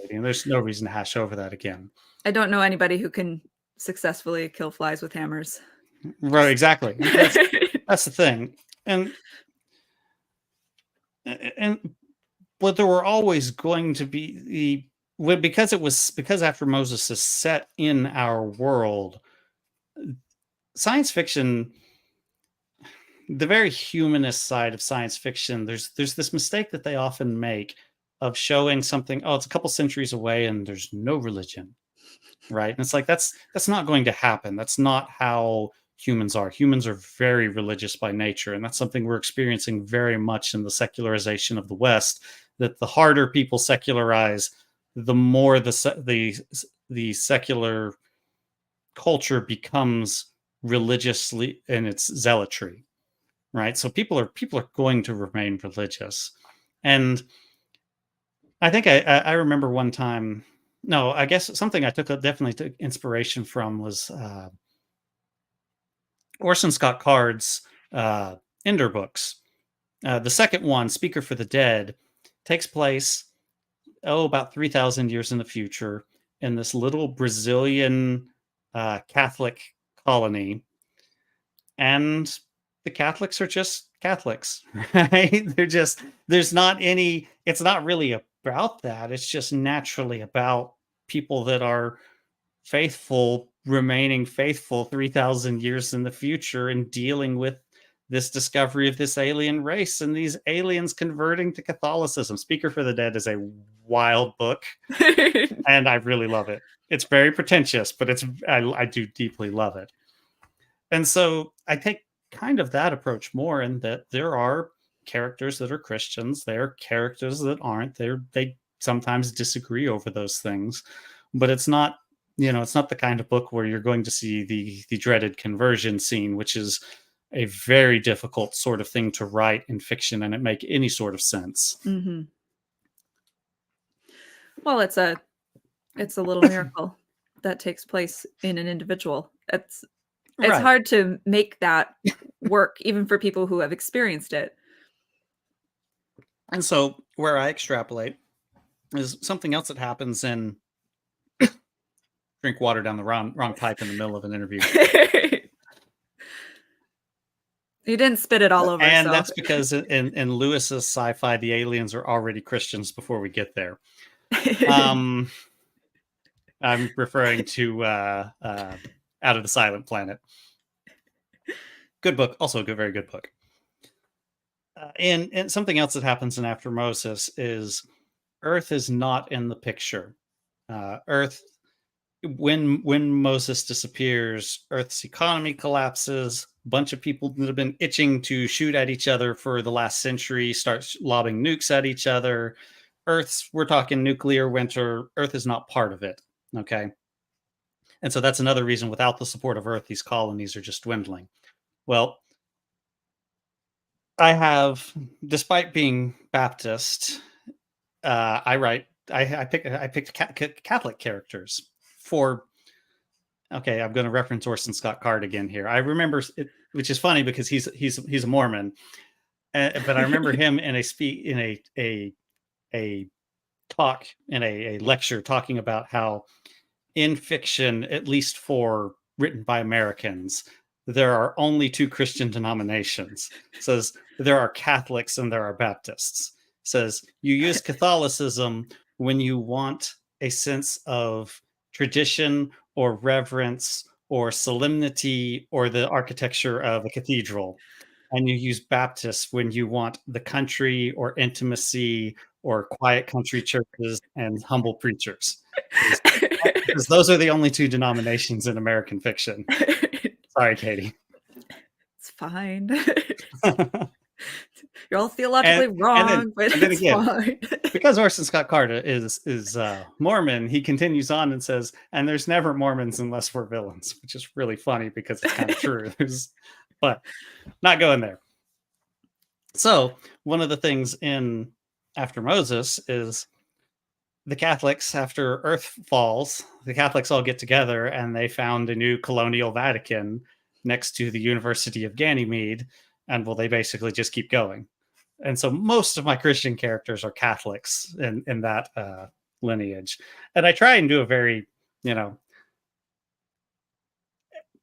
And there's no reason to hash over that again. I don't know anybody who can successfully kill flies with hammers. Right, exactly. That's the thing. But there were always going to be because After Moses is set in our world, science fiction, the very humanist side of science fiction, there's this mistake that they often make of showing something, it's a couple centuries away and there's no religion, right? And it's like that's not going to happen. That's not how humans are. Humans are very religious by nature, and that's something we're experiencing very much in the secularization of the West, that the harder people secularize, the more the secular culture becomes religiously in its zealotry, right? So people are going to remain religious. And I think I remember one time, no, I guess something I definitely took inspiration from was Orson Scott Card's Ender books. The second one, Speaker for the Dead, takes place, about 3,000 years in the future in this little Brazilian Catholic colony. And the Catholics are just Catholics, right? It's not really about that. It's just naturally about people that are faithful remaining faithful 3,000 years in the future and dealing with this discovery of this alien race and these aliens converting to Catholicism. Speaker for the Dead is a wild book, and I really love it. It's very pretentious, but I do deeply love it. And so I take kind of that approach more, in that there are characters that are Christians, there are characters that aren't. They sometimes disagree over those things, but it's not, it's not the kind of book where you're going to see the dreaded conversion scene, which is a very difficult sort of thing to write in fiction and it make any sort of sense. Mm-hmm. Well, it's a little miracle that takes place in an individual. It's Right. hard to make that work, even for people who have experienced it. And so where I extrapolate is something else that happens in drink water down the wrong pipe in the middle of an interview. You didn't spit it all over. And so. that's because in Lewis's sci-fi, the aliens are already Christians before we get there. I'm referring to Out of the Silent Planet. Good book. Also a very good book. And something else that happens in After Moses is Earth is not in the picture. Earth, when Moses disappears, Earth's economy collapses. A bunch of people that have been itching to shoot at each other for the last century start lobbing nukes at each other. We're talking nuclear winter. Earth is not part of it. Okay. And so that's another reason, without the support of Earth, these colonies are just dwindling. Well, I have, despite being Baptist, I picked Catholic characters for. Okay, I'm going to reference Orson Scott Card again here. I remember it, which is funny because he's a Mormon, but I remember him in a talk in a lecture talking about how in fiction, at least for written by Americans, there are only two Christian denominations. It says there are Catholics and there are Baptists. It says you use Catholicism when you want a sense of tradition or reverence or solemnity or the architecture of a cathedral. And you use Baptists when you want the country or intimacy or quiet country churches and humble preachers. Because those are the only two denominations in American fiction. Sorry, Katie. It's fine. You're all theologically wrong, but it's fine. Because Orson Scott Card is Mormon, he continues on and says, and there's never Mormons unless we're villains, which is really funny because it's kind of true. But not going there. So one of the things in After Moses is the Catholics, after Earth falls, the Catholics all get together and they found a new colonial Vatican next to the University of Ganymede. And well, they basically just keep going. And so most of my Christian characters are Catholics in that lineage. And I try and do a very,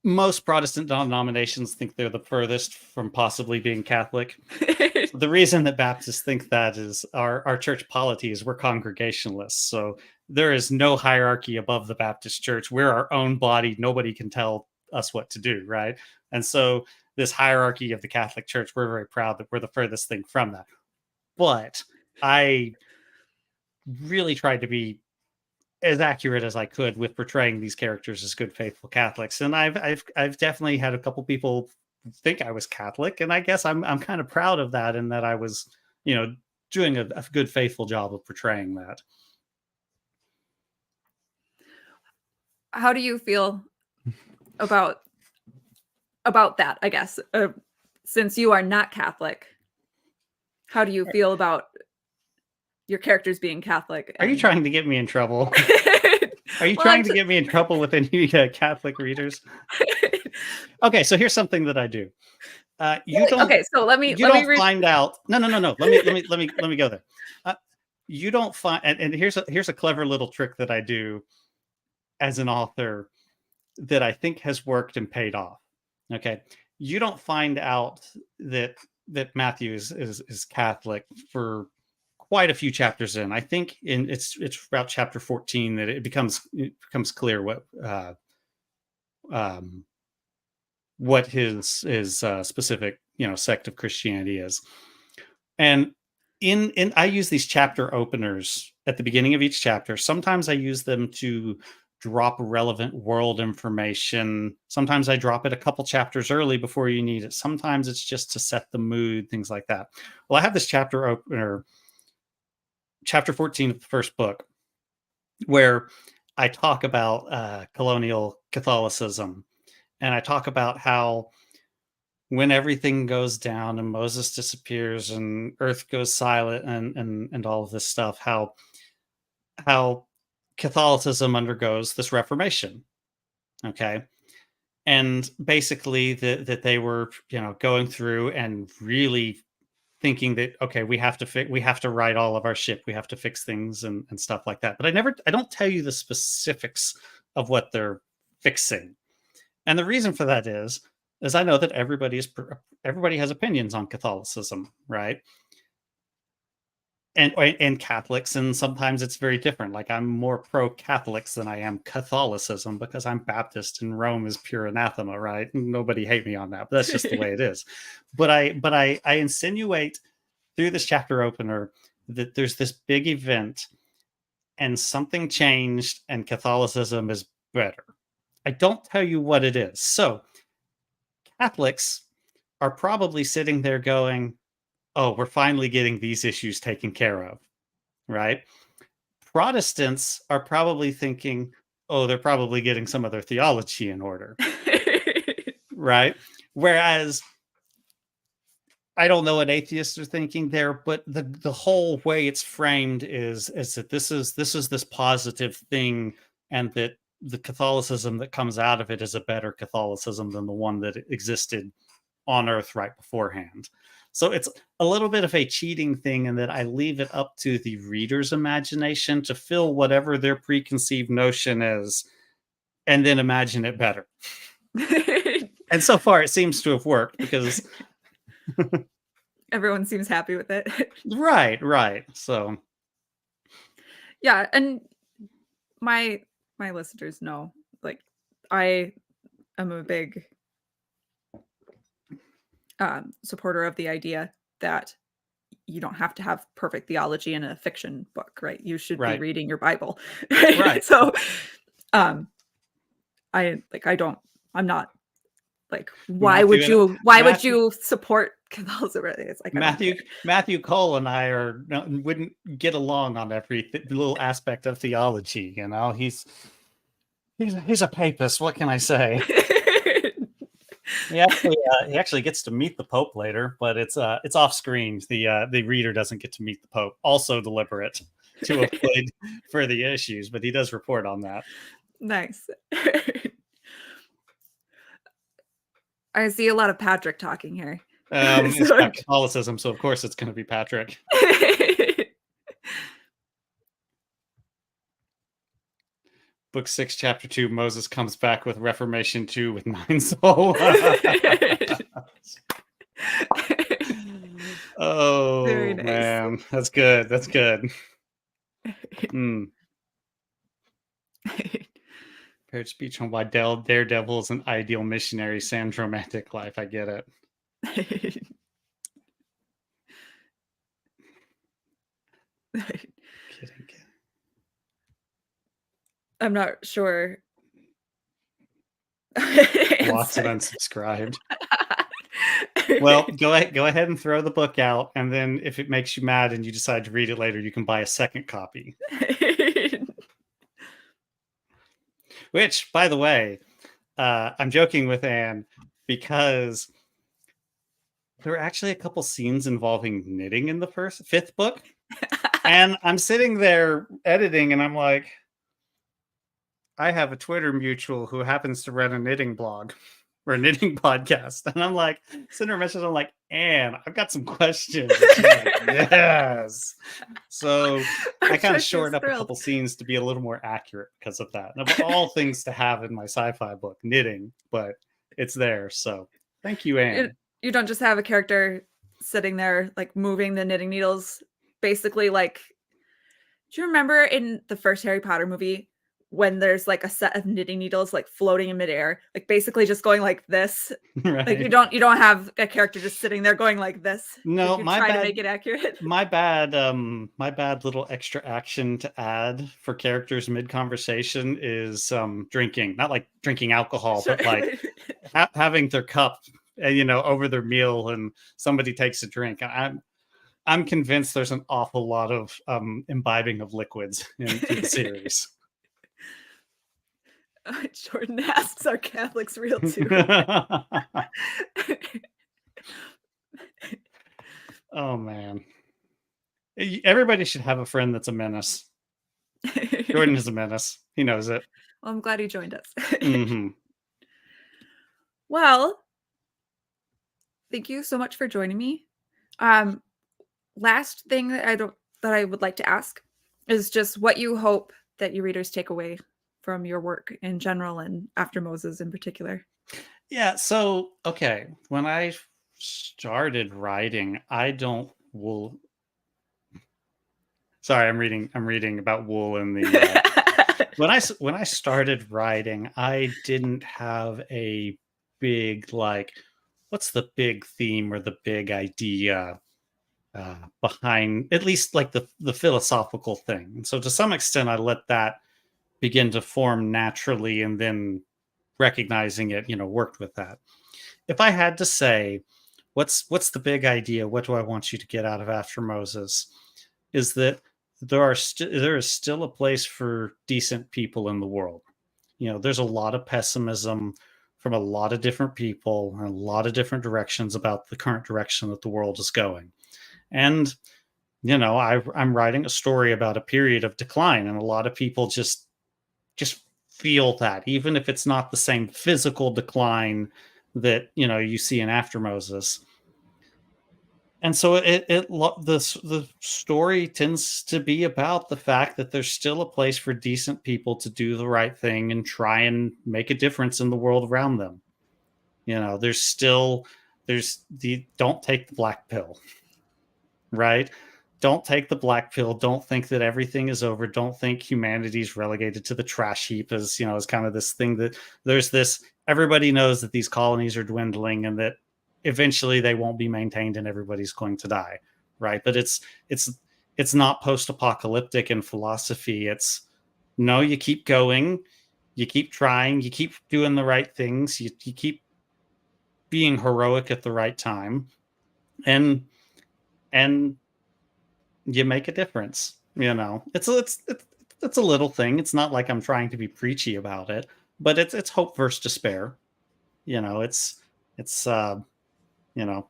most Protestant denominations think they're the furthest from possibly being Catholic. The reason that Baptists think that is our church polity is we're Congregationalists. So there is no hierarchy above the Baptist church. We're our own body. Nobody can tell us what to do, right? And so this hierarchy of the Catholic Church, we're very proud that we're the furthest thing from that. But I really tried to be as accurate as I could with portraying these characters as good, faithful Catholics. And I've definitely had a couple people think I was Catholic, and I guess I'm kind of proud of that, in that I was, doing a good, faithful job of portraying that. How do you feel about that, I guess, since you are not Catholic? How do you feel about your characters being Catholic? Are you trying to get me in trouble? Are you trying to get me in trouble with any Catholic readers? Okay, so here's something that I do. You don't. Okay, so let me find out. No. Let me go there. You don't find, and here's a clever little trick that I do as an author that I think has worked and paid off. Okay, you don't find out that Matthew is Catholic for quite a few chapters in. I think it's about chapter 14 that it becomes clear what what his specific sect of Christianity is. And in I use these chapter openers at the beginning of each chapter. Sometimes I use them to drop relevant world information. Sometimes I drop it a couple chapters early before you need it. Sometimes it's just to set the mood, things like that. Well, I have this chapter opener, chapter 14 of the first book, where I talk about colonial Catholicism, and I talk about how when everything goes down and Moses disappears and Earth goes silent and all of this stuff, how Catholicism undergoes this Reformation. Okay. And basically that they were, going through and really thinking that, okay, we have to right all of our ship. We have to fix things and stuff like that. But I don't tell you the specifics of what they're fixing. And the reason for that is I know that everybody has opinions on Catholicism, right? And Catholics, and sometimes it's very different. Like, I'm more pro-Catholics than I am Catholicism because I'm Baptist and Rome is pure anathema, right? Nobody hate me on that, but that's just the way it is. But I insinuate through this chapter opener that there's this big event and something changed and Catholicism is better. I don't tell you what it is. So Catholics are probably sitting there going, oh, we're finally getting these issues taken care of, right? Protestants are probably thinking, oh, they're probably getting some of their theology in order, right? Whereas I don't know what atheists are thinking there, but the whole way it's framed is that this is this positive thing, and that the Catholicism that comes out of it is a better Catholicism than the one that existed on Earth right beforehand. So it's a little bit of a cheating thing in that I leave it up to the reader's imagination to fill whatever their preconceived notion is and then imagine it better. And so far it seems to have worked because everyone seems happy with it. Right. So yeah, and my listeners know, like, I am a big supporter of the idea that you don't have to have perfect theology in a fiction book, right? You should be reading your Bible. Right. So I'm not like, why would you support Catholicism? It's like, Matthew Cole and I wouldn't get along on every little aspect of theology. He's a papist. What can I say? He actually gets to meet the Pope later, but it's off screen. The reader doesn't get to meet the Pope. Also deliberate to avoid further issues, but he does report on that. Nice. I see a lot of Patrick talking here. It's not Catholicism, so of course it's going to be Patrick. Book 6, Chapter 2, Moses comes back with Reformation 2 with 9 souls. Oh, very nice. Man. That's good. Prepared speech on why Daredevil is an ideal missionary, sans romantic life. I get it. Kidding. I'm not sure. Lots of unsubscribed. Well, go ahead and throw the book out, and then if it makes you mad and you decide to read it later, you can buy a second copy. Which, by the way, I'm joking with Anne because there are actually a couple scenes involving knitting in the fifth book. And I'm sitting there editing, and I'm like, I have a Twitter mutual who happens to run a knitting blog or a knitting podcast. And I'm like, send her a message. I'm like, Anne, I've got some questions. Like, yes. So I kind of shortened up a couple scenes to be a little more accurate because of that. And of all things to have in my sci-fi book, knitting, but it's there. So thank you, Anne. You don't just have a character sitting there, like, moving the knitting needles, basically. Like, do you remember in the first Harry Potter movie when there's like a set of knitting needles like floating in midair, like basically just going like this. Right. Like you don't have a character just sitting there going like this. No, like you my try bad. to make it accurate. My bad little extra action to add for characters mid conversation is drinking, not like drinking alcohol, Sure. but like having their cup, over their meal, and somebody takes a drink. I'm convinced there's an awful lot of imbibing of liquids in the series. Jordan asks, "Are Catholics real too?" Oh man, everybody should have a friend that's a menace. Jordan is a menace. He knows it. Well, I'm glad he joined us. Mm-hmm. Well, thank you so much for joining me. Last thing that I would like to ask is just what you hope that your readers take away from your work in general and After Moses in particular. Yeah. So, okay, when I started writing, Sorry, I'm reading about wool in the. When I started writing, I didn't have a big what's the big theme or the big idea behind, at least like the philosophical thing. And so to some extent, I let that begin to form naturally, and then recognizing it, worked with that. If I had to say, what's the big idea? What do I want you to get out of After Moses? Is that there is still a place for decent people in the world. There's a lot of pessimism from a lot of different people and a lot of different directions about the current direction that the world is going. And I'm writing a story about a period of decline, and a lot of people just feel that, even if it's not the same physical decline that you see in After Moses. And so the story tends to be about the fact that there's still a place for decent people to do the right thing and try and make a difference in the world around them. Don't take the black pill, right? Don't take the black pill. Don't think that everything is over. Don't think humanity's relegated to the trash heap as kind of this thing that there's this, everybody knows that these colonies are dwindling and that eventually they won't be maintained and everybody's going to die, right? But it's not post-apocalyptic in philosophy. It's no, you keep going, you keep trying, you keep doing the right things, you keep being heroic at the right time, and you make a difference. It's a little thing. It's not like I'm trying to be preachy about it, but it's hope versus despair. It's the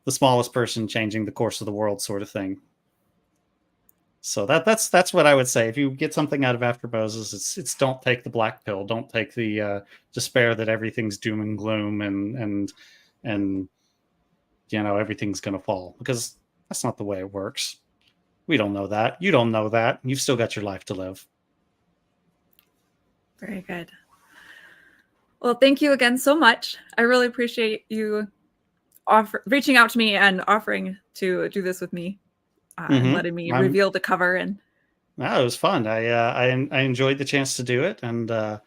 smallest person changing the course of the world sort of thing. So that's what I would say. If you get something out of After Moses, it's don't take the black pill. Don't take the despair that everything's doom and gloom and everything's gonna fall, because that's not the way it works. We don't know that. You don't know that. You've still got your life to live. Very good. Well, thank you again so much. I really appreciate you reaching out to me and offering to do this with me, and letting me reveal the cover. And it was fun. I enjoyed the chance to do it, and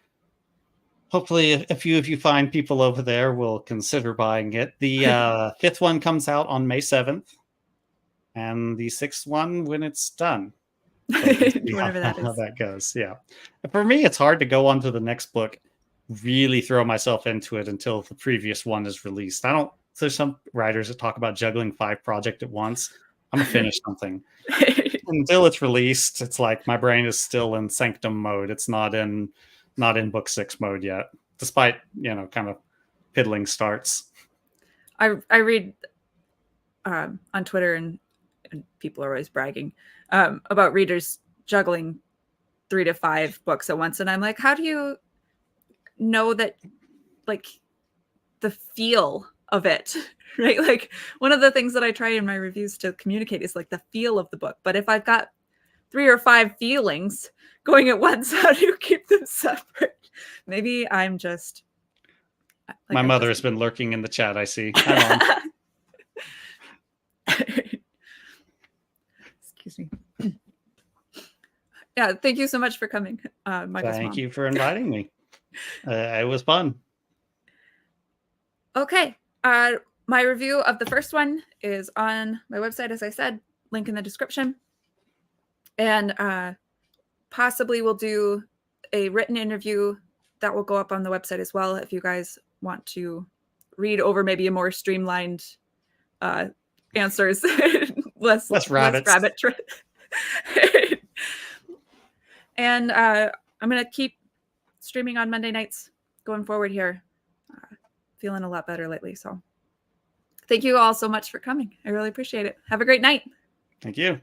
hopefully a few of you fine people over there will consider buying it. The fifth one comes out on May 7th, and the sixth one when it's done. So whenever how that goes. Yeah. For me, it's hard to go on to the next book, really throw myself into it until the previous one is released. There's some writers that talk about juggling 5 projects at once. I'm gonna finish something. Until it's released, it's like my brain is still in Sanctum mode. It's not in book 6 mode yet, despite kind of piddling starts. I read on Twitter, and people are always bragging about readers juggling 3 to 5 books at once, and I'm like, how do you know that, like, the feel of it, right? Like, one of the things that I try in my reviews to communicate is like the feel of the book. But if I've got 3 or 5 feelings going at once, how do you keep them separate? Maybe I'm just my mother has been lurking in the chat, I see. Hi, Mom. Excuse me. Yeah, thank you so much for coming, Michael's Thank mom. you for inviting me. It was fun. Okay. My review of the first one is on my website, as I said, link in the description. And possibly we'll do a written interview that will go up on the website as well if you guys want to read over maybe a more streamlined answers, less Rabbits. rabbit trail. And I'm going to keep streaming on Monday nights going forward here. Feeling a lot better lately. So thank you all so much for coming. I really appreciate it. Have a great night. Thank you.